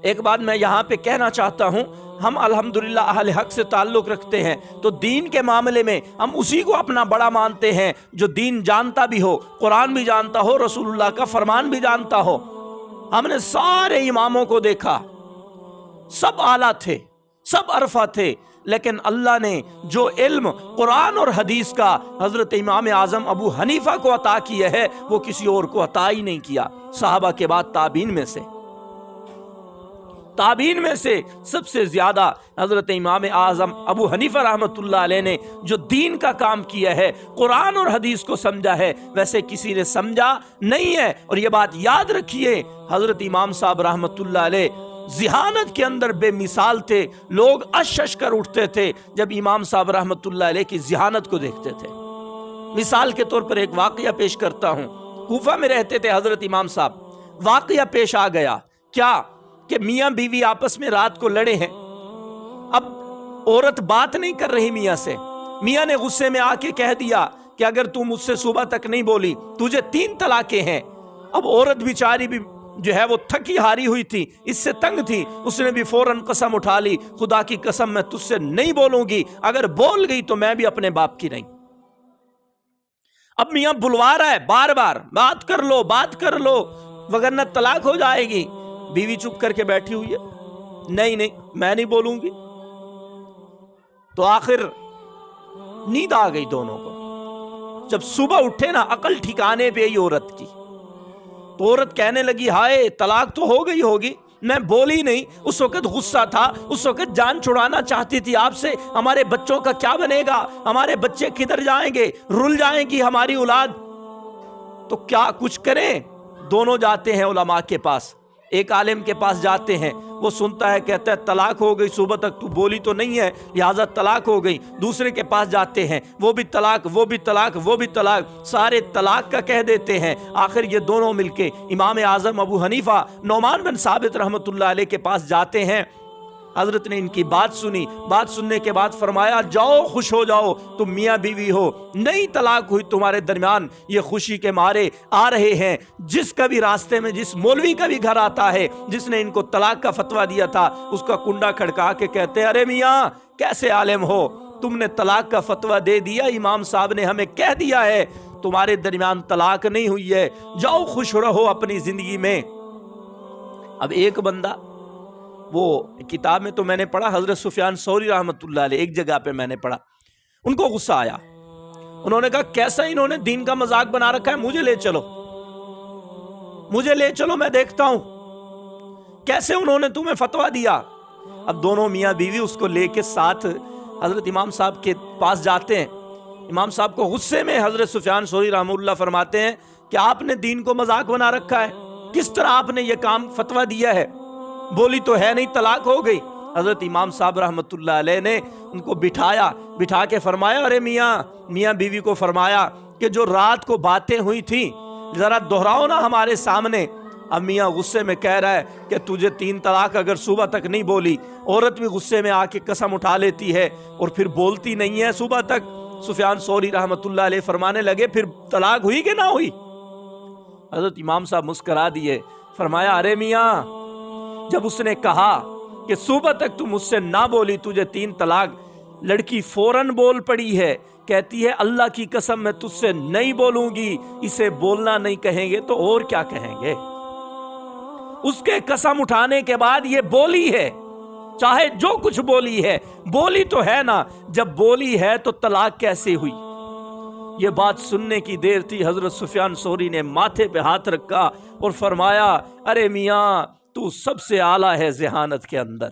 ایک بات میں یہاں پہ کہنا چاہتا ہوں، ہم الحمدللہ اہل حق سے تعلق رکھتے ہیں تو دین کے معاملے میں ہم اسی کو اپنا بڑا مانتے ہیں جو دین جانتا بھی ہو، قرآن بھی جانتا ہو، رسول اللہ کا فرمان بھی جانتا ہو۔ ہم نے سارے اماموں کو دیکھا، سب اعلیٰ تھے، سب عرفہ تھے، لیکن اللہ نے جو علم قرآن اور حدیث کا حضرت امام اعظم ابو حنیفہ کو عطا کیا ہے وہ کسی اور کو عطا ہی نہیں کیا۔ صحابہ کے بعد تابعین میں سے سب سے زیادہ حضرت امام اعظم ابو حنیفہ رحمۃ اللہ علیہ نے جو دین کا کام کیا ہے، قرآن اور حدیث کو سمجھا ہے، ویسے کسی نے سمجھا نہیں ہے۔ اور یہ بات یاد رکھیے، حضرت امام صاحب رحمۃ اللہ علیہ ذہانت کے اندر بے مثال تھے، لوگ اشش کر اٹھتے تھے جب امام صاحب رحمۃ اللہ علیہ کی ذہانت کو دیکھتے تھے۔ مثال کے طور پر ایک واقعہ پیش کرتا ہوں۔ کوفہ میں رہتے تھے حضرت امام صاحب، واقعہ پیش آ گیا کیا کہ میاں بیوی آپس میں رات کو لڑے ہیں۔ اب عورت بات نہیں کر رہی میاں سے، میاں نے غصے میں آ کے کہہ دیا کہ اگر تم مجھ سے صبح تک نہیں بولی تجھے 3 طلاقیں ہیں۔ اب عورت بیچاری بھی جو ہے وہ تھکی ہاری ہوئی تھی، اس سے تنگ تھی، اس نے بھی فوراً قسم اٹھا لی، خدا کی قسم میں تجھ سے نہیں بولوں گی، اگر بول گئی تو میں بھی اپنے باپ کی نہیں۔ اب میاں بلوا رہا ہے بار بار، بات کر لو وگرنہ طلاق ہو جائے گی۔ بیوی چپ کر کے بیٹھی ہوئی ہے، نہیں میں نہیں بولوں گی۔ تو آخر نیند آ گئی دونوں کو۔ جب صبح اٹھے نا، عقل ٹھکانے پہ ہی عورت کی، تو عورت کہنے لگی ہائے طلاق تو ہو گئی ہوگی، میں بولی نہیں، اس وقت غصہ تھا، اس وقت جان چھڑانا چاہتی تھی آپ سے، ہمارے بچوں کا کیا بنے گا، ہمارے بچے کدھر جائیں گے، رل جائیں گی ہماری اولاد، تو کیا کچھ کریں۔ دونوں جاتے ہیں علماء کے پاس، ایک عالم کے پاس جاتے ہیں، وہ سنتا ہے، کہتا ہے طلاق ہو گئی، صبح تک تو بولی تو نہیں ہے لہذا طلاق ہو گئی۔ دوسرے کے پاس جاتے ہیں، وہ بھی طلاق، سارے طلاق کا کہہ دیتے ہیں۔ آخر یہ دونوں مل کے امام اعظم ابو حنیفہ نعمان بن ثابت رحمۃ اللہ علیہ کے پاس جاتے ہیں۔ حضرت نے ان کی بات سنی، بات سننے کے بعد فرمایا جاؤ خوش ہو جاؤ، تم میاں بیوی ہو، نئی طلاق ہوئی تمہارے درمیان، یہ خوشی کے مارے آ رہے ہیں۔ جس کا بھی راستے میں جس مولوی کا بھی گھر آتا ہے جس نے ان کو طلاق کا فتویٰ دیا تھا، اس کا کنڈا کھڑکا کے کہتے ہیں ارے میاں کیسے عالم ہو، تم نے طلاق کا فتویٰ دے دیا، امام صاحب نے ہمیں کہہ دیا ہے تمہارے درمیان طلاق نہیں ہوئی ہے، جاؤ خوش رہو اپنی زندگی میں۔ اب ایک بندہ، وہ کتاب میں تو میں نے پڑھا، حضرت سفیان ثوری رحمۃ اللہ علیہ ایک جگہ پہ میں نے پڑھا، ان کو غصہ آیا، انہوں نے کہا کیسا انہوں نے دین کا مذاق بنا رکھا ہے، مجھے لے چلو میں دیکھتا ہوں کیسے انہوں نے تمہیں فتویٰ دیا۔ اب دونوں میاں بیوی اس کو لے کے ساتھ حضرت امام صاحب کے پاس جاتے ہیں۔ امام صاحب کو غصے میں حضرت سفیان ثوری رحمہ اللہ فرماتے ہیں کہ آپ نے دین کو مذاق بنا رکھا ہے، کس طرح آپ نے یہ کام فتویٰ دیا ہے، بولی تو ہے نہیں طلاق ہو گئی۔ حضرت امام صاحب رحمۃ اللہ علیہ نے ان کو بٹھا کے فرمایا ارے میاں بیوی کو فرمایا کہ جو رات کو باتیں ہوئی تھی ذرا دہراؤ نا ہمارے سامنے۔ اب میاں غصے میں کہہ رہا ہے کہ تجھے 3 طلاق اگر صبح تک نہیں بولی، عورت بھی غصے میں آ کے قسم اٹھا لیتی ہے اور پھر بولتی نہیں ہے صبح تک۔ سفیان ثوری رحمۃ اللہ علیہ فرمانے لگے پھر طلاق ہوئی کہ نہ ہوئی؟ حضرت امام صاحب مسکرا دیے، فرمایا ارے میاں جب اس نے کہا کہ صبح تک تم مجھ سے نہ بولی تجھے 3 طلاق، لڑکی فوراً بول پڑی ہے، کہتی ہے اللہ کی قسم میں تجھ سے نہیں بولوں گی، اسے بولنا نہیں کہیں گے تو اور کیا کہیں گے۔ اس کے قسم اٹھانے کے بعد یہ بولی ہے، چاہے جو کچھ بولی ہے، بولی تو ہے نا، جب بولی ہے تو طلاق کیسے ہوئی؟ یہ بات سننے کی دیر تھی، حضرت سفیان ثوری نے ماتھے پہ ہاتھ رکھا اور فرمایا ارے میاں تو سب سے اعلیٰ ہے ذہانت کے اندر۔